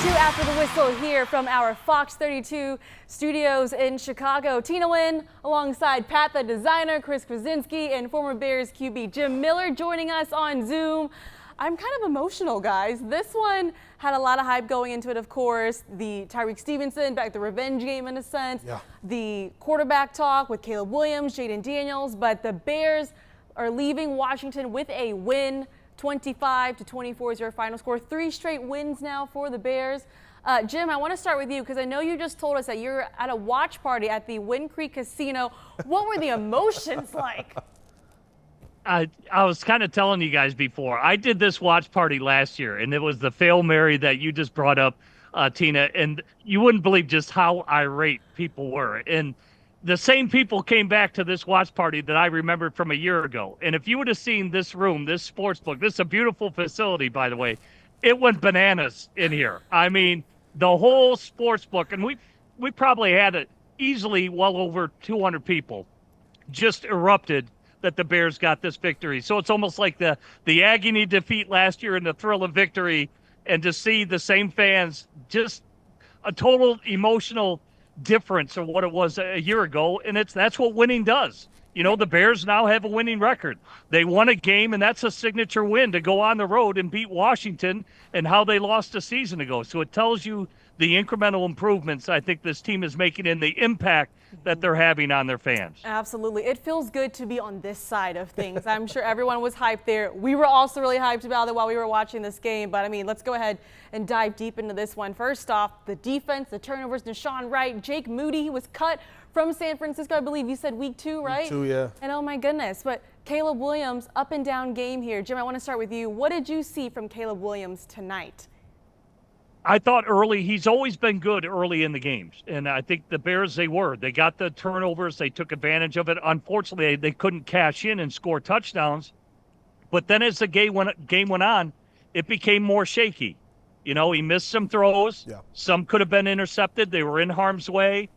32 after the whistle here from our Fox 32 studios in Chicago. Tina Nguyen alongside Pat the designer, Chris Krasinski, and former Bears QB Jim Miller joining us on Zoom. I'm kind of emotional, guys. This one had a lot of hype going into it, of course. The Tyreek Stevenson, back the revenge game in a sense. Yeah. The quarterback talk with Caleb Williams, Jaden Daniels, but the Bears are leaving Washington with a win. 25-24 is your final score. 3 straight wins now for the Bears. Jim, I want to start with you because I know you just told us that you're at a watch party at the Wind Creek Casino. What were the emotions like? I was kind of telling you guys before. I did this watch party last year, and it was the Fail Mary that you just brought up, Tina, and you wouldn't believe just how irate people were. And the same people came back to this watch party that I remembered from a year ago. And if you would have seen this room, this sports book, this is a beautiful facility, by the way, it went bananas in here. I mean, the whole sports book, and we probably had it easily well over 200 people just erupted that the Bears got this victory. So it's almost like the agony defeat last year and the thrill of victory, and to see the same fans, just a total emotional difference of what it was a year ago. And that's what winning does. You know, the Bears now have a winning record. They won a game, and that's a signature win to go on the road and beat Washington, and how they lost a season ago. So it tells you the incremental improvements I think this team is making and the impact that they're having on their fans. Absolutely. It feels good to be on this side of things. I'm sure everyone was hyped there. We were also really hyped about it while we were watching this game. But, I mean, let's go ahead and dive deep into this one. First off, the defense, the turnovers, Deshaun Wright, Jake Moody, he was cut from San Francisco, I believe you said week 2, right? Week 2, yeah. And oh my goodness, but Caleb Williams, up and down game here. Jim, I want to start with you. What did you see from Caleb Williams tonight? I thought early, he's always been good early in the games. And I think the Bears, they got the turnovers. They took advantage of it. Unfortunately, they couldn't cash in and score touchdowns. But then as the game went on, it became more shaky. You know, he missed some throws. Yeah. Some could have been intercepted. They were in harm's way.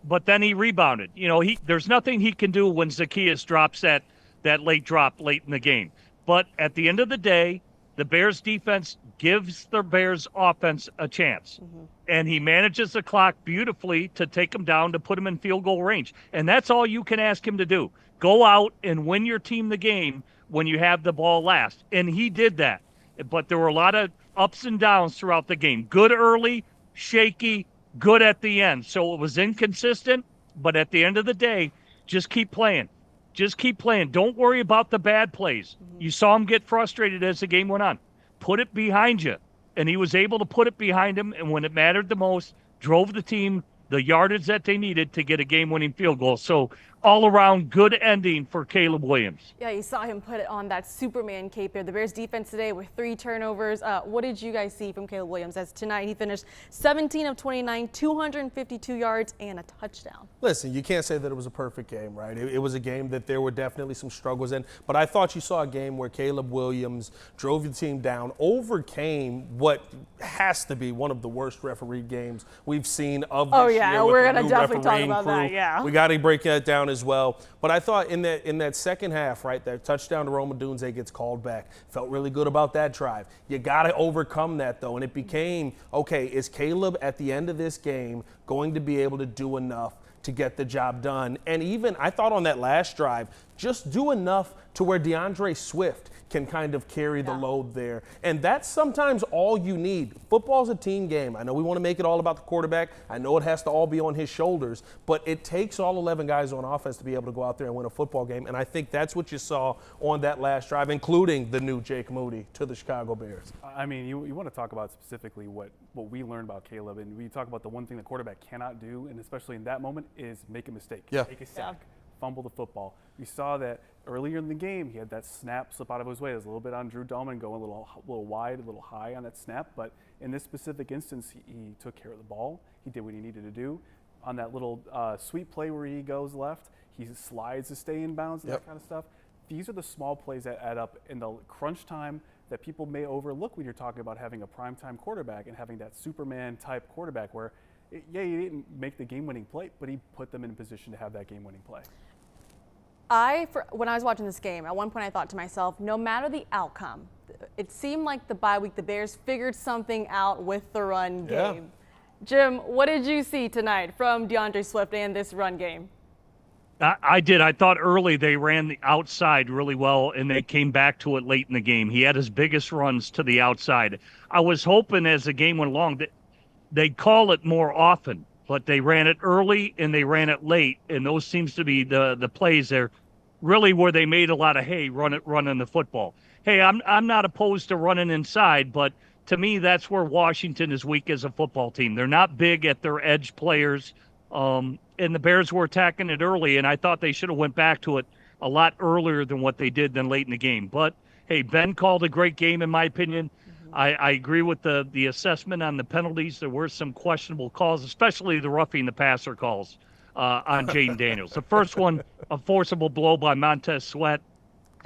But then he rebounded. You know, there's nothing he can do when Zacchaeus drops that late drop late in the game. But at the end of the day, the Bears defense gives the Bears offense a chance. Mm-hmm. And he manages the clock beautifully to take them down, to put them in field goal range. And that's all you can ask him to do. Go out and win your team the game when you have the ball last. And he did that. But there were a lot of ups and downs throughout the game. Good early, shaky, good at the end. So it was inconsistent, but at the end of the day, just keep playing. Just keep playing. Don't worry about the bad plays. Mm-hmm. You saw him get frustrated as the game went on. Put it behind you. And he was able to put it behind him, and when it mattered the most, drove the team the yardage that they needed to get a game-winning field goal. So all-around good ending for Caleb Williams. Yeah, you saw him put it on that Superman cape there. The Bears defense today with 3 turnovers. What did you guys see from Caleb Williams? As tonight he finished 17 of 29, 252 yards and a touchdown. Listen, you can't say that it was a perfect game, right? It was a game that there were definitely some struggles in. But I thought you saw a game where Caleb Williams drove the team down, overcame what has to be one of the worst referee games we've seen of this year. Yeah, we're going to definitely talk about that, yeah. We got to break that down as well. But I thought in that second half, right, that touchdown to Roma Dunze gets called back. Felt really good about that drive. You got to overcome that, though. And it became, okay, is Caleb at the end of this game going to be able to do enough to get the job done? And even, I thought on that last drive, just do enough to where DeAndre Swift can kind of carry the load there. And that's sometimes all you need. Football's a team game. I know we want to make it all about the quarterback. I know it has to all be on his shoulders, but it takes all 11 guys on offense to be able to go out there and win a football game. And I think that's what you saw on that last drive, including the new Jake Moody to the Chicago Bears. I mean, you want to talk about specifically what we learned about Caleb, and we talk about the one thing the quarterback cannot do, and especially in that moment, is make a mistake, make a sack, fumble the football. We saw that earlier in the game. He had that snap slip out of his way. It was a little bit on Drew Dahlman, going a little wide, a little high on that snap. But in this specific instance, he took care of the ball. He did what he needed to do. On that little sweep play where he goes left, he slides to stay in bounds and that kind of stuff. These are the small plays that add up in the crunch time that people may overlook when you're talking about having a primetime quarterback and having that Superman-type quarterback where, he didn't make the game-winning play, but he put them in a position to have that game-winning play. When I was watching this game, at one point I thought to myself, no matter the outcome, it seemed like the bye week, the Bears figured something out with the run game. Jim, what did you see tonight from DeAndre Swift and this run game? I did. I thought early they ran the outside really well, and they came back to it late in the game. He had his biggest runs to the outside. I was hoping as the game went along that they'd call it more often, but they ran it early and they ran it late, and those seems to be the plays there really where they made a lot of hay running the football. Hey, I'm not opposed to running inside, but to me that's where Washington is weak as a football team. They're not big at their edge players. And the Bears were attacking it early, and I thought they should have went back to it a lot earlier than what they did than late in the game. But, hey, Ben called a great game, in my opinion. I agree with the assessment on the penalties. There were some questionable calls, especially the roughing the passer calls on Jaden Daniels. The first one, a forcible blow by Montez Sweat.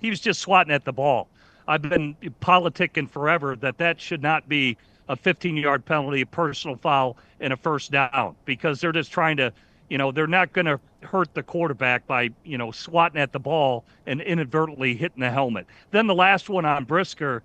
He was just swatting at the ball. I've been politicking forever that should not be a 15-yard penalty, a personal foul, and a first down, because they're just trying to, they're not going to hurt the quarterback by, swatting at the ball and inadvertently hitting the helmet. Then the last one on Brisker,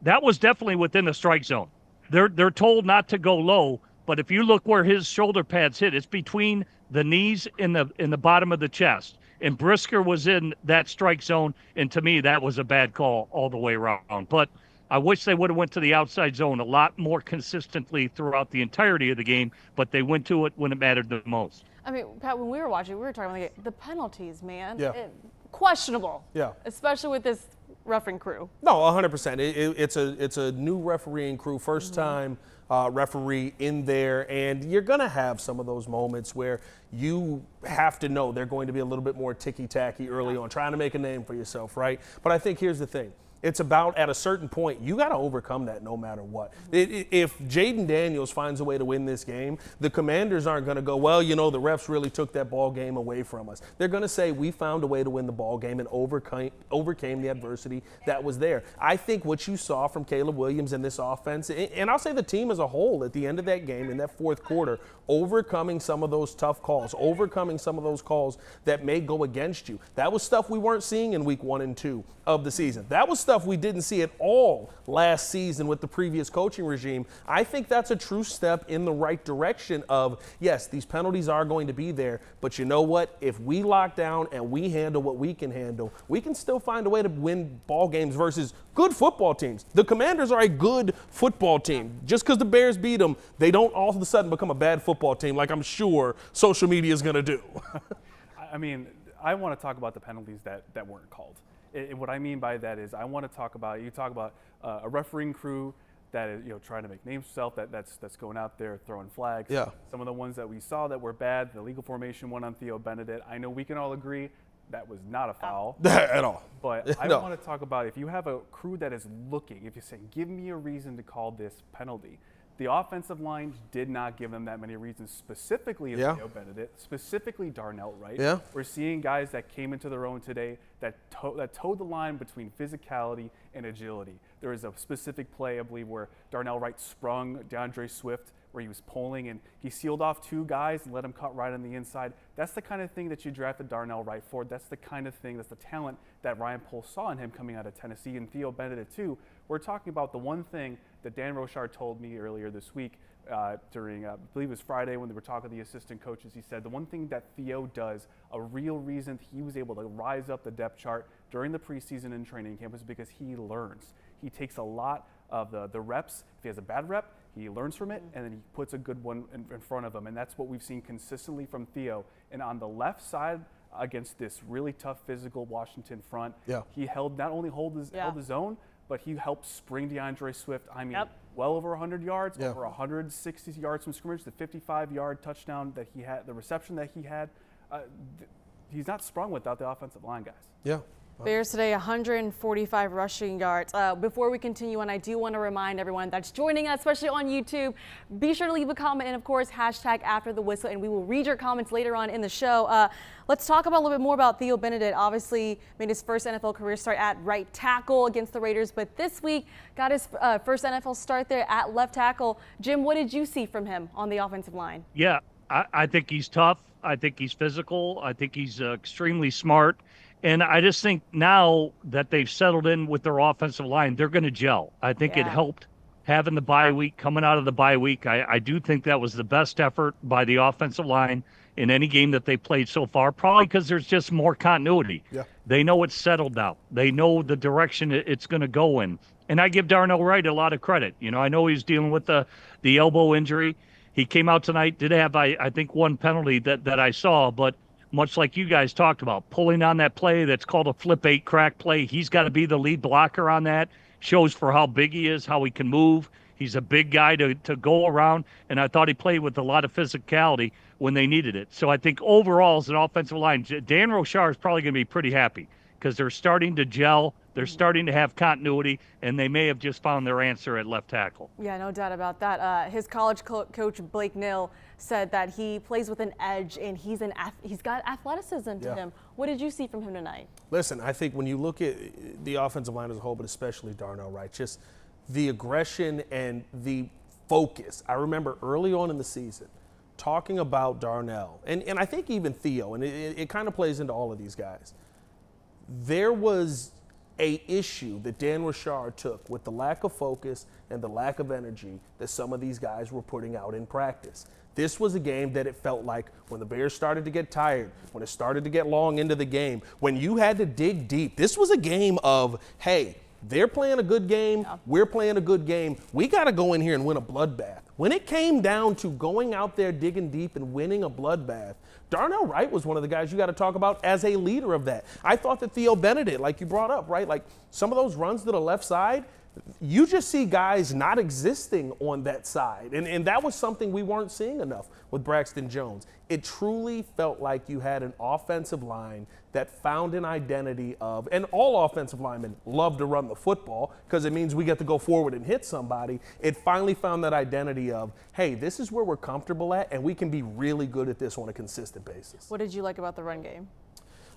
that was definitely within the strike zone. They're told not to go low, but if you look where his shoulder pads hit, it's between the knees and the bottom of the chest. And Brisker was in that strike zone, and to me, that was a bad call all the way around. But I wish they would have went to the outside zone a lot more consistently throughout the entirety of the game, but they went to it when it mattered the most. I mean, Pat, when we were watching, we were talking about the penalties, man. Yeah. Questionable. Yeah. Especially with this refereeing crew. No, 100%. It's a new refereeing crew, first time referee in there, and you're going to have some of those moments where you have to know they're going to be a little bit more ticky-tacky early on, trying to make a name for yourself, right? But I think here's the thing. It's about, at a certain point, you got to overcome that no matter what. If Jaden Daniels finds a way to win this game, the Commanders aren't going to go, well, the refs really took that ball game away from us. They're going to say, we found a way to win the ball game and overcame the adversity that was there. I think what you saw from Caleb Williams in this offense, and I'll say the team as a whole at the end of that game in that fourth quarter, overcoming some of those tough calls, overcoming some of those calls that may go against you. That was stuff we weren't seeing in week 1 and 2 of the season. That was stuff we didn't see at all last season with the previous coaching regime. I think that's a true step in the right direction of, yes, these penalties are going to be there, but you know what? If we lock down and we handle what we can handle, we can still find a way to win ball games versus good football teams. The Commanders are a good football team. Just because the Bears beat them, they don't all of a sudden become a bad football team like I'm sure social media is going to do. I mean, I want to talk about the penalties that weren't called. And what I mean by that is I want to talk about, a refereeing crew that is, trying to make names for itself, that's going out there throwing flags. Yeah. Some of the ones that we saw that were bad, the legal formation one on Theo Benedict, I know we can all agree that was not a foul. At all. But I want to talk about if you have a crew that is looking, if you're saying, give me a reason to call this penalty. The offensive line did not give them that many reasons, specifically Theo Benedict, specifically Darnell Wright. Yeah. We're seeing guys that came into their own today that towed the line between physicality and agility. There is a specific play, I believe, where Darnell Wright sprung DeAndre Swift, where he was pulling and he sealed off 2 guys and let him cut right on the inside. That's the kind of thing that you drafted Darnell Wright for. That's the kind of thing, that's the talent that Ryan Poles saw in him coming out of Tennessee, and Theo Benedict too. We're talking about the one thing that Dan Rochard told me earlier this week during, I believe it was Friday when they were talking to the assistant coaches. He said the one thing that Theo does, a real reason he was able to rise up the depth chart during the preseason and training camp, is because he learns. He takes a lot of the reps. If he has a bad rep, he learns from it, and then he puts a good one in front of him. And that's what we've seen consistently from Theo. And on the left side, against this really tough physical Washington front, he not only held his own, but he helped spring DeAndre Swift, well over 100 yards, over 160 yards from scrimmage, the 55-yard touchdown that he had, the reception that he had. He's not sprung without the offensive line guys. Yeah. Bears today, 145 rushing yards. Before we continue on, I do want to remind everyone that's joining us, especially on YouTube, be sure to leave a comment and, of course, hashtag after the whistle, and we will read your comments later on in the show. Let's talk about a little bit more about Theo Benedict. Obviously made his first NFL career start at right tackle against the Raiders, but this week got his first NFL start there at left tackle. Jim, what did you see from him on the offensive line? Yeah, I think he's tough. I think he's physical. I think he's extremely smart. And I just think now that they've settled in with their offensive line, they're going to gel. I think it helped having the bye week, coming out of the bye week. I do think that was the best effort by the offensive line in any game that they played so far, probably because there's just more continuity. Yeah. They know it's settled now. They know the direction it's going to go in. And I give Darnell Wright a lot of credit. You know, I know he's dealing with the elbow injury. He came out tonight, did have, I think, one penalty that I saw, but much like you guys talked about, pulling on that play that's called a flip 8 crack play. He's got to be the lead blocker on that. Shows for how big he is, how he can move. He's a big guy to go around, and I thought he played with a lot of physicality when they needed it. So I think overall as an offensive line, Dan Rochar is probably going to be pretty happy because they're starting to gel. They're starting to have continuity, and they may have just found their answer at left tackle. Yeah, no doubt about that. His college coach, Blake Nill, said that he plays with an edge, and he's got athleticism to him. What did you see from him tonight? Listen, I think when you look at the offensive line as a whole, but especially Darnell Wright, just the aggression and the focus. I remember early on in the season talking about Darnell, and I think even Theo, and it kind of plays into all of these guys. There was a issue that Dan Rochar took with the lack of focus and the lack of energy that some of these guys were putting out in practice. This was a game that it felt like when the Bears started to get tired, when it started to get long into the game, when you had to dig deep, this was a game of, hey, they're playing a good game, we're playing a good game, we got to go in here and win a bloodbath. When it came down to going out there digging deep and winning a bloodbath, Darnell Wright was one of the guys you got to talk about as a leader of that. I thought that Theo Benedict, like you brought up, right? Like some of those runs to the left side, you just see guys not existing on that side. And that was something we weren't seeing enough with Braxton Jones. It truly felt like you had an offensive line that found an identity of, and all offensive linemen love to run the football because it means we get to go forward and hit somebody. It finally found that identity of, hey, this is where we're comfortable at, and we can be really good at this on a consistent basis. What did you like about the run game?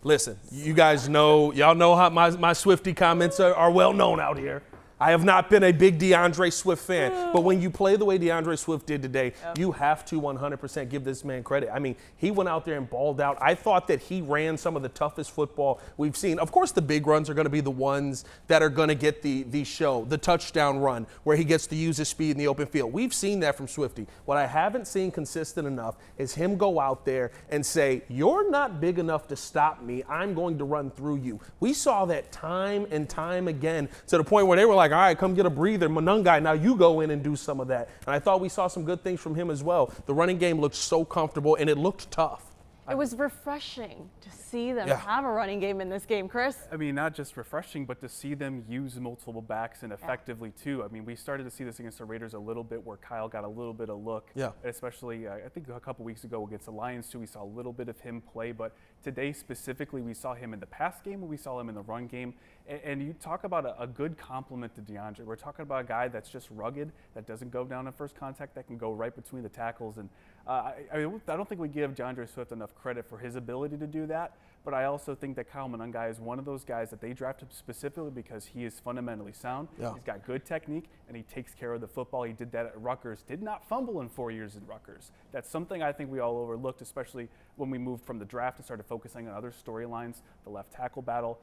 Listen, you guys know, y'all know how my Swiftie comments are well known out here. I have not been a big DeAndre Swift fan, but when you play the way DeAndre Swift did today, you have to 100% give this man credit. I mean, he went out there and balled out. I thought that he ran some of the toughest football we've seen. Of course, the big runs are going to be the ones that are going to get the show, the touchdown run, where he gets to use his speed in the open field. We've seen that from Swiftie. What I haven't seen consistent enough is him go out there and say, you're not big enough to stop me. I'm going to run through you. We saw that time and time again to the point where they were like, all right, come get a breather. Manungai, now you go in and do some of that. And I thought we saw some good things from him as well. The running game looked so comfortable, and it looked tough. It was refreshing to see them have a running game in this game, Chris. I mean, not just refreshing, but to see them use multiple backs and effectively too. I mean, we started to see this against the Raiders a little bit where Kyle got a little bit of look. Yeah. Especially, I think a couple weeks ago against the Lions too, we saw a little bit of him play. But today specifically, we saw him in the pass game and we saw him in the run game. And you talk about a good compliment to DeAndre. We're talking about a guy that's just rugged, that doesn't go down in first contact, that can go right between the tackles. And I don't think we give DeAndre Swift enough credit for his ability to do that, but I also think that Kyle Manungai is one of those guys that they drafted specifically because he is fundamentally sound. Yeah. He's got good technique, and he takes care of the football. He did that at Rutgers, did not fumble in 4 years at Rutgers. That's something I think we all overlooked, especially when we moved from the draft and started focusing on other storylines, the left tackle battle.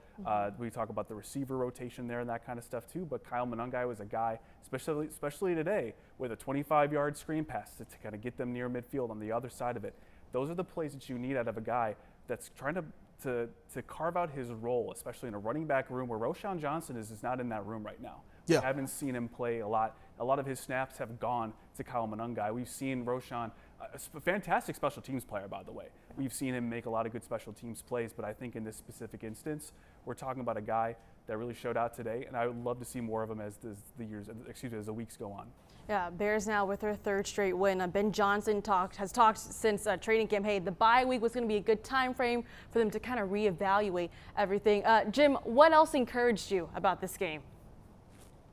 We talk about the receiver rotation there and that kind of stuff too, but Kyle Manungai was a guy, especially today, with a 25-yard screen pass to kind of get them near midfield on the other side of it. Those are the plays that you need out of a guy that's trying to carve out his role, especially in a running back room where Roschon Johnson is not in that room right now. Yeah. We haven't seen him play a lot. A lot of his snaps have gone to Kyle Manungai. We've seen Roschon, a fantastic special teams player, by the way. We've seen him make a lot of good special teams plays, but I think in this specific instance, we're talking about a guy that really showed out today, and I would love to see more of him as the weeks go on. Yeah, Bears now with their third straight win. Ben Johnson has talked since training camp, hey, the bye week was going to be a good time frame for them to kind of reevaluate everything. Jim, what else encouraged you about this game?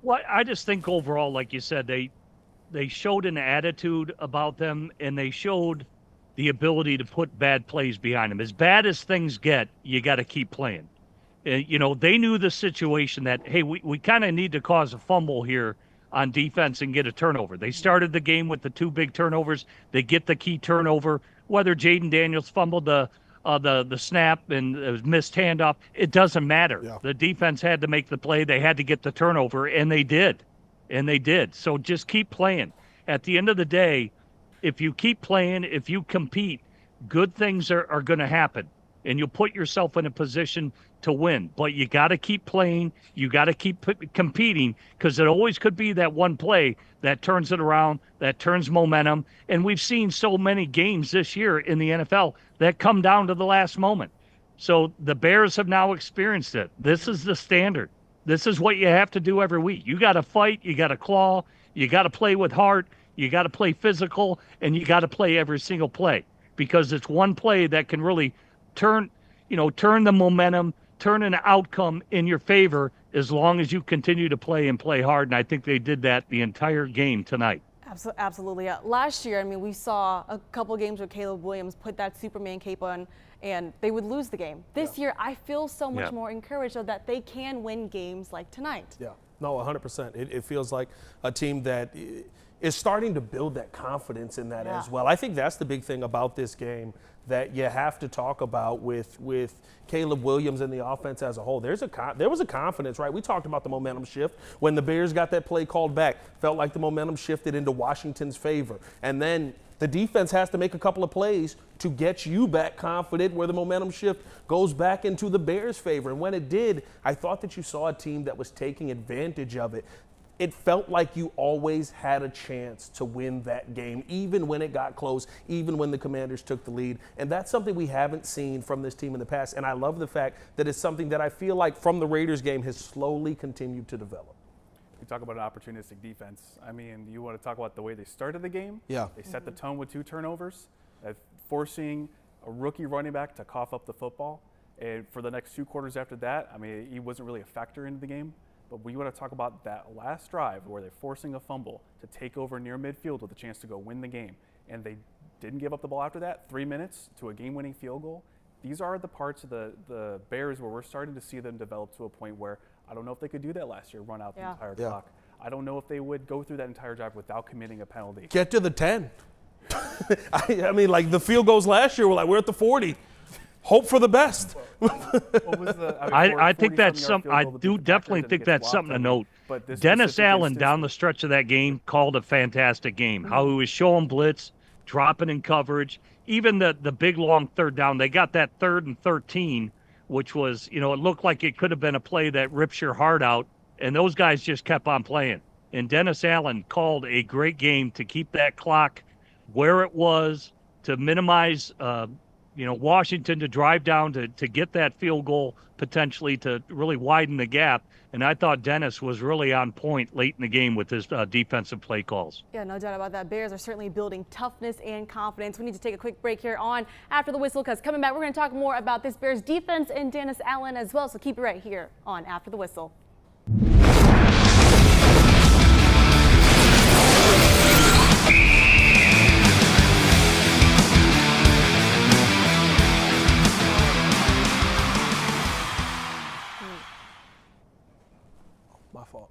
Well, I just think overall, like you said, they showed an attitude about them, and they showed the ability to put bad plays behind them. As bad as things get, you got to keep playing. You know, they knew the situation that, hey, we kind of need to cause a fumble here on defense and get a turnover. They started the game with the two big turnovers. They get the key turnover. Whether Jaden Daniels fumbled the the snap and the missed handoff. It doesn't matter. Yeah. The defense had to make the play. They had to get the turnover, and they did. And they did. So just keep playing. At the end of the day, if you keep playing, if you compete, good things are going to happen. And you'll put yourself in a position to win. But you got to keep playing. You got to keep competing, because it always could be that one play that turns it around, that turns momentum. And we've seen so many games this year in the NFL that come down to the last moment. So the Bears have now experienced it. This is the standard. This is what you have to do every week. You got to fight. You got to claw. You got to play with heart. You got to play physical, and you got to play every single play, because it's one play that can really turn the momentum, turn an outcome in your favor, as long as you continue to play and play hard. And I think they did that the entire game tonight. Absolutely. Last year, I mean, we saw a couple games where Caleb Williams put that Superman cape on and they would lose the game. This year, I feel so much more encouraged so that they can win games like tonight. Yeah, no, 100%. It feels like a team that is starting to build that confidence in that as well. I think that's the big thing about this game that you have to talk about with Caleb Williams and the offense as a whole. There was a confidence, right? We talked about the momentum shift when the Bears got that play called back. Felt like the momentum shifted into Washington's favor. And then the defense has to make a couple of plays to get you back confident, where the momentum shift goes back into the Bears' favor. And when it did, I thought that you saw a team that was taking advantage of it. It felt like you always had a chance to win that game, even when it got close, even when the Commanders took the lead. And that's something we haven't seen from this team in the past. And I love the fact that it's something that I feel like from the Raiders game has slowly continued to develop. You talk about an opportunistic defense. I mean, you want to talk about the way they started the game? Yeah. They set the tone with 2 turnovers, forcing a rookie running back to cough up the football. And for the next 2 quarters after that, I mean, he wasn't really a factor into the game. But we want to talk about that last drive where they're forcing a fumble to take over near midfield with a chance to go win the game. And they didn't give up the ball after that. 3 minutes to a game-winning field goal. These are the parts of the Bears where we're starting to see them develop to a point where I don't know if they could do that last year, run out the entire clock. I don't know if they would go through that entire drive without committing a penalty. Get to the 10. I mean, like the field goals last year, we're at the 40. Hope for the best. What was the, I think that's something. I do definitely think that's something to note. Dennis Allen down the stretch of that game called a fantastic game. How he was showing blitz, dropping in coverage, even the big long third down. They got that 3rd and 13, which was, it looked like it could have been a play that rips your heart out, and those guys just kept on playing. And Dennis Allen called a great game to keep that clock where it was, to minimize Washington to drive down to get that field goal, potentially to really widen the gap. And I thought Dennis was really on point late in the game with his defensive play calls. Yeah, no doubt about that. Bears are certainly building toughness and confidence. We need to take a quick break here on After the Whistle, because coming back, we're going to talk more about this Bears defense and Dennis Allen as well. So keep it right here on After the Whistle. My fault.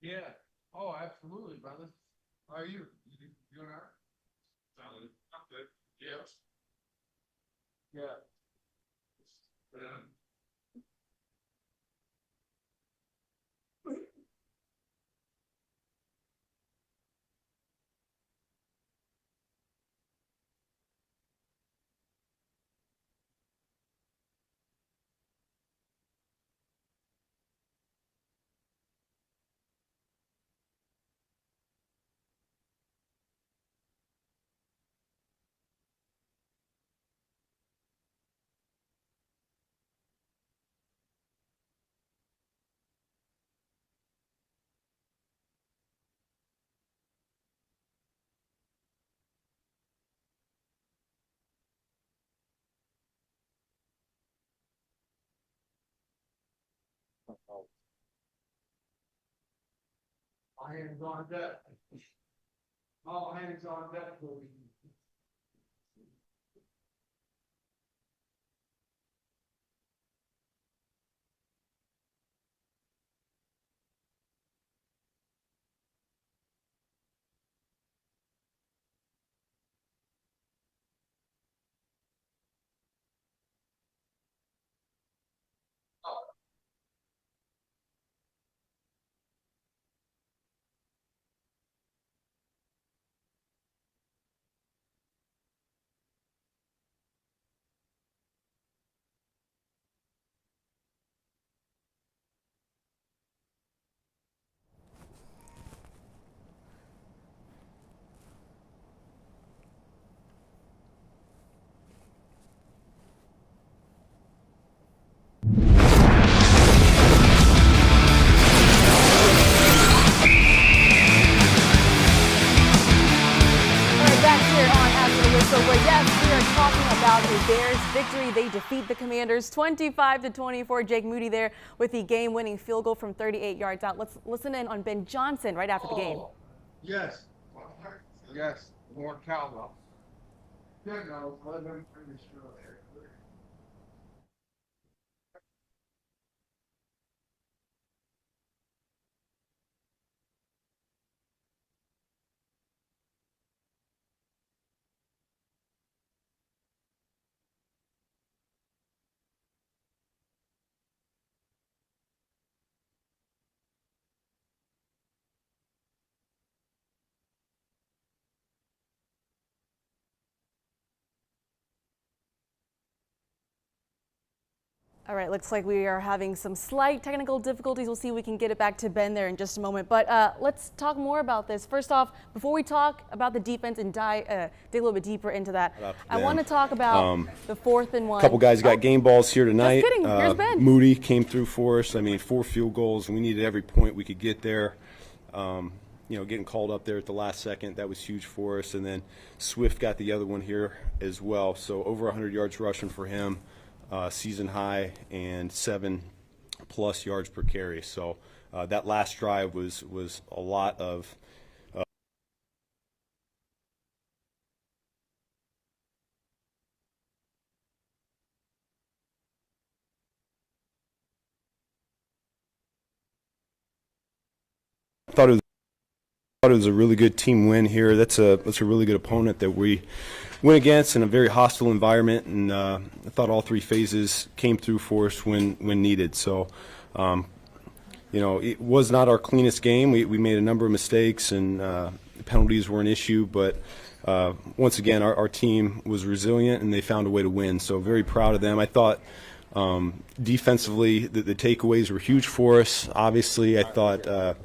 Yeah. Oh, absolutely, brother. How are you? You doing all right? Solid. I'm good. Yes. Yeah. All hands on deck. All hands on deck, please. Where yes, we are talking about the Bears' victory. They defeat the Commanders 25-24. Jake Moody there with the game-winning field goal from 38 yards out. Let's listen in on Ben Johnson right after the game. Yes. Yes. More cowbell. Yeah, no, let them finish there. All right, looks like we are having some slight technical difficulties. We'll see if we can get it back to Ben there in just a moment. But let's talk more about this. First off, before we talk about the defense and dig a little bit deeper into that, I want to talk about the 4th and 1. A couple guys got game balls here tonight. Just kidding. Here's Ben. Moody came through for us. I mean, 4 field goals, and we needed every point we could get there. You know, getting called up there at the last second, that was huge for us. And then Swift got the other one here as well. So over 100 yards rushing for him. Season high, and 7+ yards per carry. So that last drive was a lot of thought it was a really good team win here. That's a really good opponent that we went against in a very hostile environment, and I thought all 3 phases came through for us when needed. So, you know, it was not our cleanest game. We made a number of mistakes, and penalties were an issue, but once again, our team was resilient, and they found a way to win. So very proud of them. I thought defensively the takeaways were huge for us. Obviously, I thought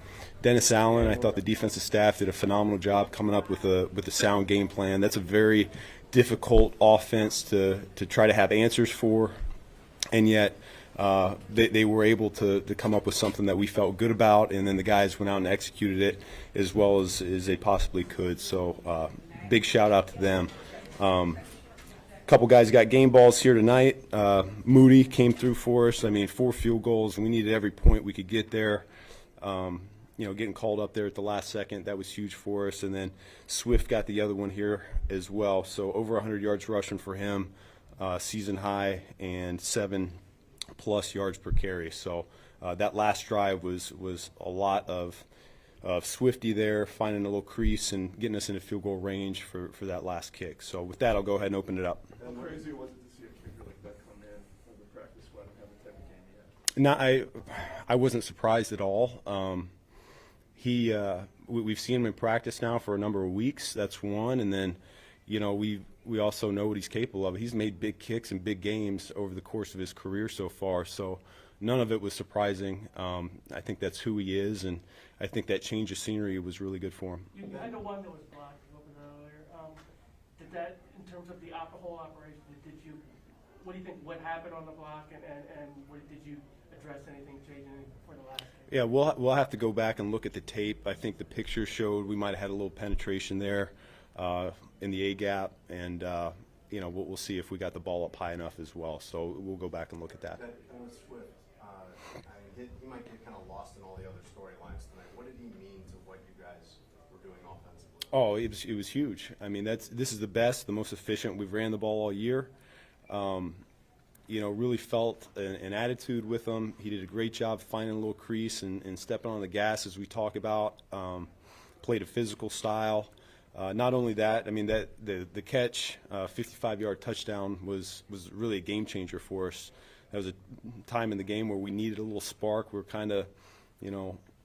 Dennis Allen, I thought the defensive staff did a phenomenal job coming up with a sound game plan. That's a very difficult offense to try to have answers for, and yet they were able to come up with something that we felt good about, and then the guys went out and executed it as well as they possibly could. So big shout out to them. Couple guys got game balls here tonight. Moody came through for us. I mean, 4 field goals, and we needed every point we could get there. You know, getting called up there at the last second, that was huge for us. And then Swift got the other one here as well. So over 100 yards rushing for him, season high, and 7+ yards per carry. So that last drive was a lot of Swifty there, finding a little crease and getting us into field goal range for that last kick. So with that, I'll go ahead and open it up. How crazy was it to see a kicker like that come in from the practice squad and have the type of game he had? No, I wasn't surprised at all. We've seen him in practice now for a number of weeks. That's one, and then, we also know what he's capable of. He's made big kicks in big games over the course of his career so far. So none of it was surprising. I think that's who he is, and I think that change of scenery was really good for him. You had the one that was blocked earlier. Did that, in terms of the whole operation, what do you think, what happened on the block, and did you address anything, change anything for the last game? Yeah, we'll have to go back and look at the tape. I think the picture showed we might have had a little penetration there in the A gap, and we'll see if we got the ball up high enough as well. So we'll go back and look at that. That was Swift. He might get kind of lost in all the other storylines tonight. What did he mean to what you guys were doing offensively? Oh, it was huge. I mean, this is the best, the most efficient. We've ran the ball all year. Really felt an attitude with him. He did a great job finding a little crease and stepping on the gas, as we talk about. Played a physical style. Not only that, I mean, the catch, 55-yard touchdown was really a game changer for us. That was a time in the game where we needed a little spark. We're kind of,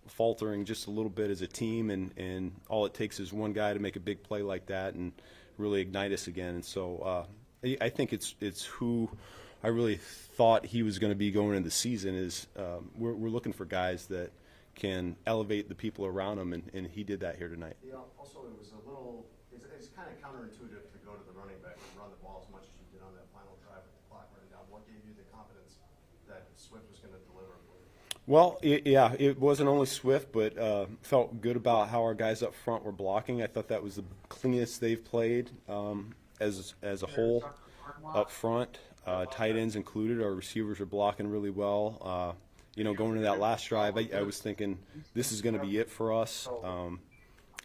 faltering just a little bit as a team, and all it takes is one guy to make a big play like that and really ignite us again. And so I think it's who I really thought he was going to be going into the season. Is we're looking for guys that can elevate the people around him, and he did that here tonight. Yeah, also, it was it's kind of counterintuitive to go to the running back and run the ball as much as you did on that final drive with the clock running down. What gave you the confidence that Swift was going to deliver for you? Well, it wasn't only Swift, but felt good about how our guys up front were blocking. I thought that was the cleanest they've played as a whole up front. Tight ends included. Our receivers are blocking really well. Going into that last drive, I was thinking this is going to be it for us.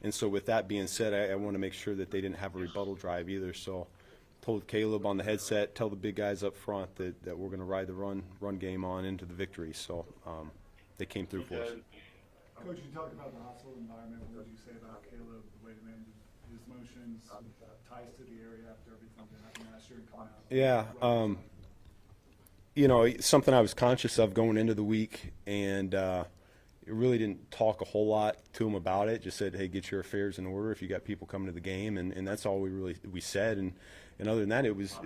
And so with that being said, I want to make sure that they didn't have a rebuttal drive either. So told Caleb on the headset, tell the big guys up front that we're going to ride the run game on into the victory. So they came through for us. Coach, you talked about the hostile environment. What would you say about Caleb, the way he managed his motions, ties to the area after everything that happened last year and coming out? Yeah. Something I was conscious of going into the week, and really didn't talk a whole lot to him about it. Just said, hey, get your affairs in order if you got people coming to the game, and that's all we said. And other than that, he was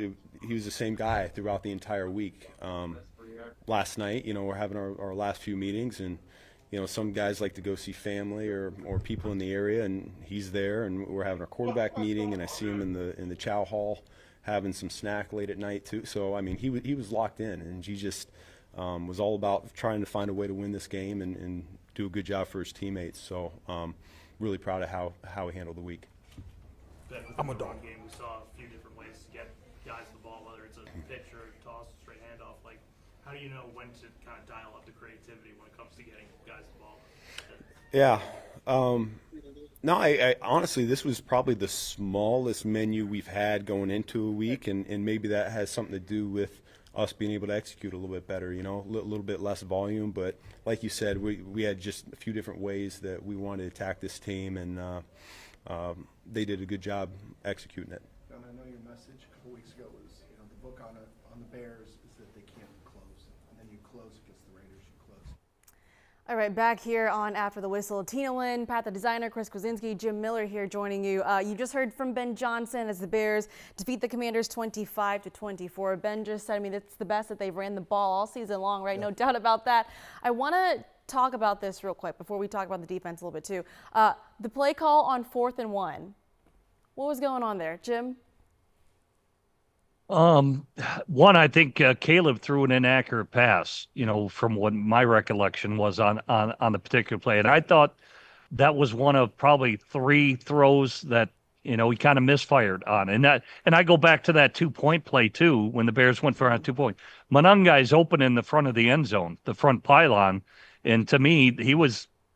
the same guy throughout the entire week. Last night, we're having our last few meetings, and some guys like to go see family or people in the area, and he's there, and we're having our quarterback meeting, and I see him in the chow hall having some snack late at night too. So I mean, he was locked in, and he just was all about trying to find a way to win this game and do a good job for his teammates. So really proud of how he handled the week. I'm a dog. Game, we saw a few different ways to get guys the ball, whether it's a pitch or a toss, straight handoff. Like, how do you know when to kind of dial up the creativity when it comes to getting guys the ball? Yeah. No, I honestly, this was probably the smallest menu we've had going into a week, and maybe that has something to do with us being able to execute a little bit better, a little bit less volume. But like you said, we had just a few different ways that we wanted to attack this team, and they did a good job executing it. I know your message a couple weeks ago was, the book on the Bears is that they can't close, and then you close against the Raiders, you close. All right, back here on After the Whistle, Tina Nguyen, Pat the Designer, Chris Krasinski, Jim Miller here joining you. You just heard from Ben Johnson as the Bears defeat the Commanders 25-24. Ben just said, it's the best that they've ran the ball all season long, right? Yeah. No doubt about that. I want to talk about this real quick before we talk about the defense a little bit too. The play call on 4th and 1. What was going on there, Jim? One, I think Caleb threw an inaccurate pass, from what my recollection was on the particular play. And I thought that was one of probably 3 throws that, he kind of misfired on. And I go back to that 2-point play too, when the Bears went for a 2-point. Manungai's open in the front of the end zone, the front pylon. And to me,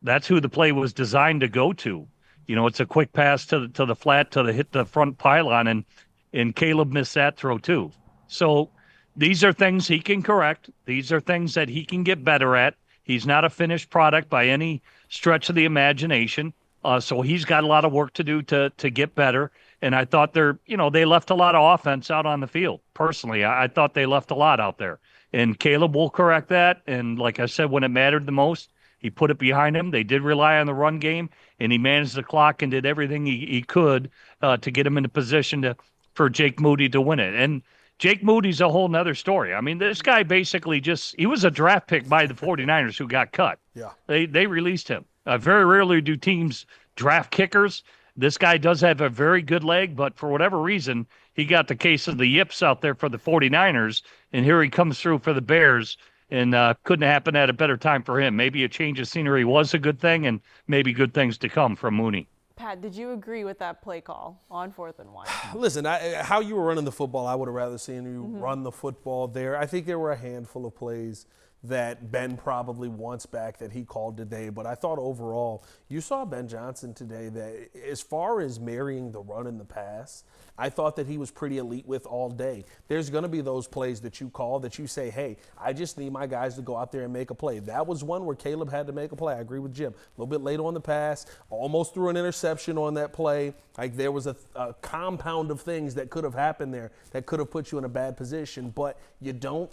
that's who the play was designed to go to. It's a quick pass to the flat, hit the front pylon, and Caleb missed that throw too. So these are things he can correct. These are things that he can get better at. He's not a finished product by any stretch of the imagination. So he's got a lot of work to do to get better. And I thought they left a lot of offense out on the field. Personally, I thought they left a lot out there. And Caleb will correct that. And like I said, when it mattered the most, he put it behind him. They did rely on the run game, and he managed the clock and did everything he could to get him in a position for Jake Moody to win it. And Jake Moody's a whole nother story. I mean, this guy basically he was a draft pick by the 49ers who got cut. Yeah. They released him. Very rarely do teams draft kickers. This guy does have a very good leg, but for whatever reason, he got the case of the yips out there for the 49ers, and here he comes through for the Bears, and couldn't happen at a better time for him. Maybe a change of scenery was a good thing, and maybe good things to come from Mooney. Pat, did you agree with that play call on 4th and 1? Listen, how you were running the football, I would have rather seen you run the football there. I think there were a handful of plays that Ben probably wants back that he called today. But I thought overall, you saw Ben Johnson today that as far as marrying the run and the pass, I thought that he was pretty elite with all day. There's going to be those plays that you call that you say, hey, I just need my guys to go out there and make a play. That was one where Caleb had to make a play. I agree with Jim. A little bit late on the pass, almost threw an interception on that play. Like there was a compound of things that could have happened there that could have put you in a bad position, but you don't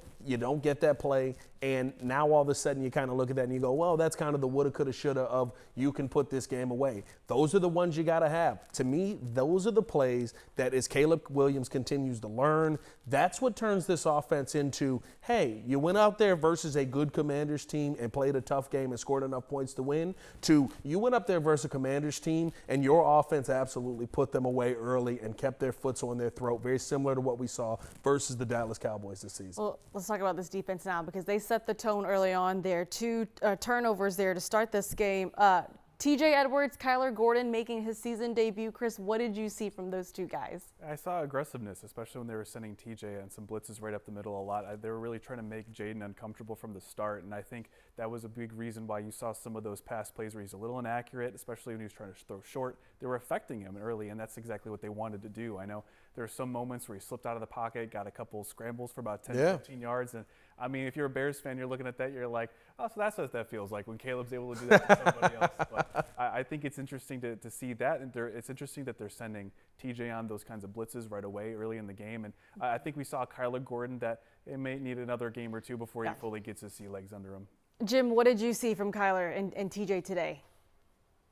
get that play, and now all of a sudden you kind of look at that and you go, well, that's kind of the woulda, coulda, shoulda of you can put this game away. Those are the ones you got to have. To me, those are the plays that as Caleb Williams continues to learn, that's what turns this offense into, hey, you went out there versus a good Commanders team and played a tough game and scored enough points to win, to you went up there versus a Commanders team and your offense absolutely put them away early and kept their foots on their throat, very similar to what we saw versus the Dallas Cowboys this season. Well, let's talk about this defense now because they set the tone early on. There are 2 turnovers there to start this game. TJ Edwards, Kyler Gordon making his season debut. Chris, what did you see from those 2 guys? I saw aggressiveness, especially when they were sending TJ and some blitzes right up the middle a lot. They were really trying to make Jaden uncomfortable from the start, and I think that was a big reason why you saw some of those pass plays where he's a little inaccurate, especially when he was trying to throw short. They were affecting him early, and that's exactly what they wanted to do. I know there were some moments where he slipped out of the pocket, got a couple scrambles for about 10, 15 yards, and I mean, if you're a Bears fan, you're looking at that, you're like, oh, so that's what that feels like when Caleb's able to do that to somebody else. But I think it's interesting to see that, and it's interesting that they're sending TJ on those kinds of blitzes right away early in the game. And I think we saw Kyler Gordon that it may need another game or 2 before he fully gets his sea legs under him. Jim, what did you see from Kyler and TJ today?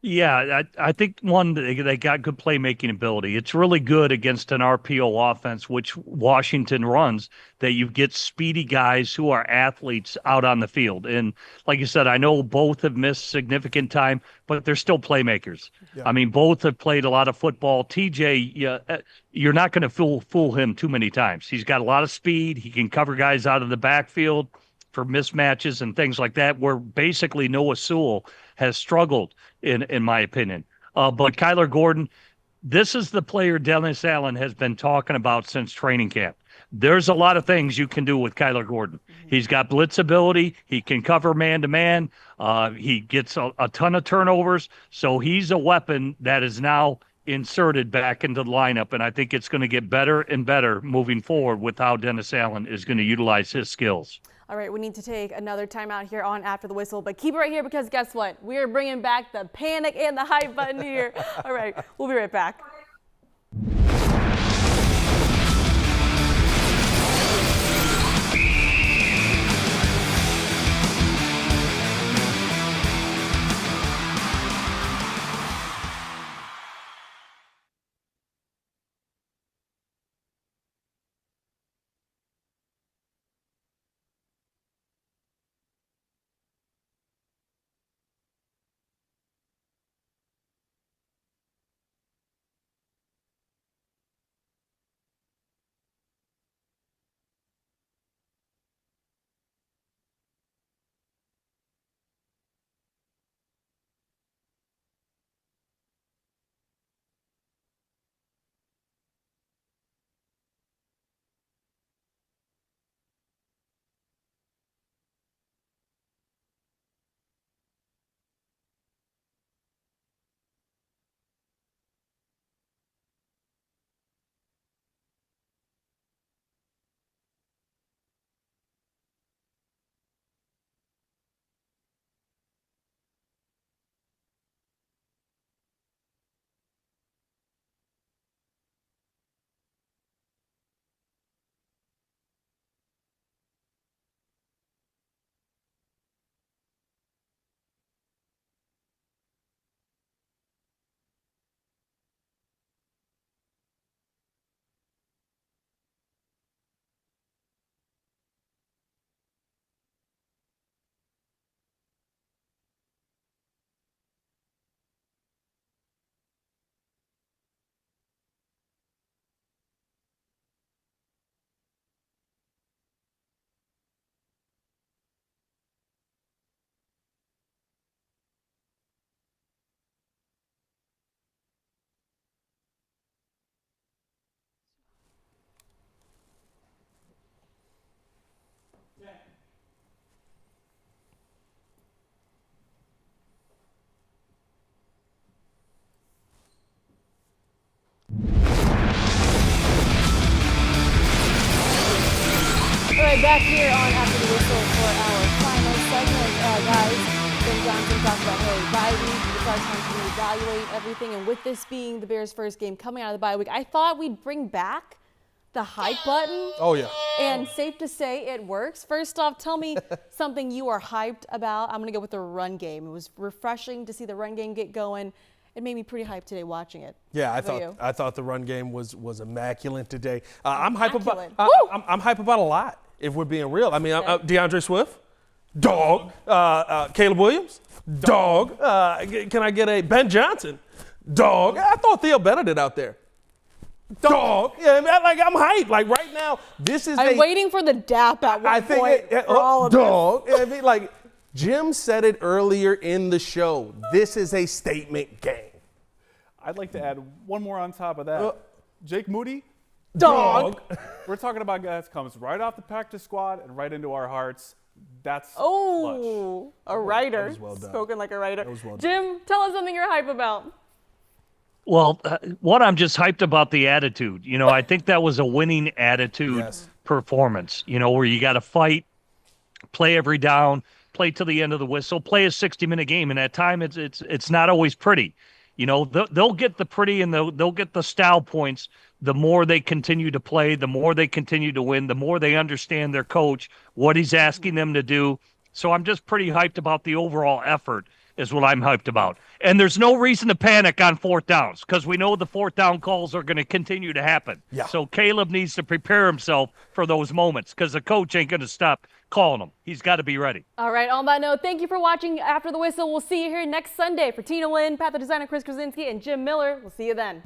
Yeah, I think one, they got good playmaking ability. It's really good against an RPO offense, which Washington runs, that you get speedy guys who are athletes out on the field. And like you said, I know both have missed significant time, but they're still playmakers. Yeah. I mean, both have played a lot of football. TJ, you're not going to fool him too many times. He's got a lot of speed. He can cover guys out of the backfield for mismatches and things like that, where basically Noah Sewell has struggled, in my opinion. But Kyler Gordon, this is the player Dennis Allen has been talking about since training camp. There's a lot of things you can do with Kyler Gordon. He's got blitz ability. He can cover man-to-man. He gets a ton of turnovers. So he's a weapon that is now inserted back into the lineup, and I think it's going to get better and better moving forward with how Dennis Allen is going to utilize his skills. All right, we need to take another timeout here on After the Whistle, but keep it right here because guess what? We are bringing back the panic and the hype button here. All right, we'll be right back. right, back here on After the Whistle for our final segment. Guys, Ben Johnson talked about, hey, bye week, it's our time to reevaluate everything. And with this being the Bears' first game coming out of the bye week, I thought we'd bring back the hype button. Oh, yeah. And safe to say it works. First off, tell me something you are hyped about. I'm going to go with the run game. It was refreshing to see the run game get going. It made me pretty hyped today watching it. Yeah, you? I thought the run game was immaculate today. I'm hype Immaculate. about I'm hype about a lot, if we're being real. I mean, DeAndre Swift, dog. Caleb Williams, dog. Can I get a Ben Johnson, dog? I thought Theo Bennett out there. Dog. Yeah, man, like I'm hyped. Like right now, this is I'm waiting for the dap at one point for all of dog. I mean, like Jim said it earlier in the show. This is a statement game. I'd like to add one more on top of that. Jake Moody, dog. We're talking about guys comes right off the practice squad and right into our hearts. That's clutch. A writer. That was well done. Spoken like a writer. That was well done. Jim, tell us something you're hype about. Well, what I'm just hyped about the attitude. You know, I think that was a winning attitude performance, you know, where you got to fight, play every down, play till the end of the whistle, play a 60-minute game. And at times it's not always pretty. You know, they'll get the pretty and they'll get the style points the more they continue to play, the more they continue to win, the more they understand their coach, what he's asking them to do. So I'm just pretty hyped about the overall effort is what I'm hyped about. And there's no reason to panic on fourth downs because we know the fourth down calls are going to continue to happen. Yeah. So Caleb needs to prepare himself for those moments because the coach ain't going to stop calling him. He's got to be ready. All right, on that note, thank you for watching After the Whistle. We'll see you here next Sunday. For Tina Nguyen, Pat the Designer, Chris Krasinski, and Jim Miller, we'll see you then.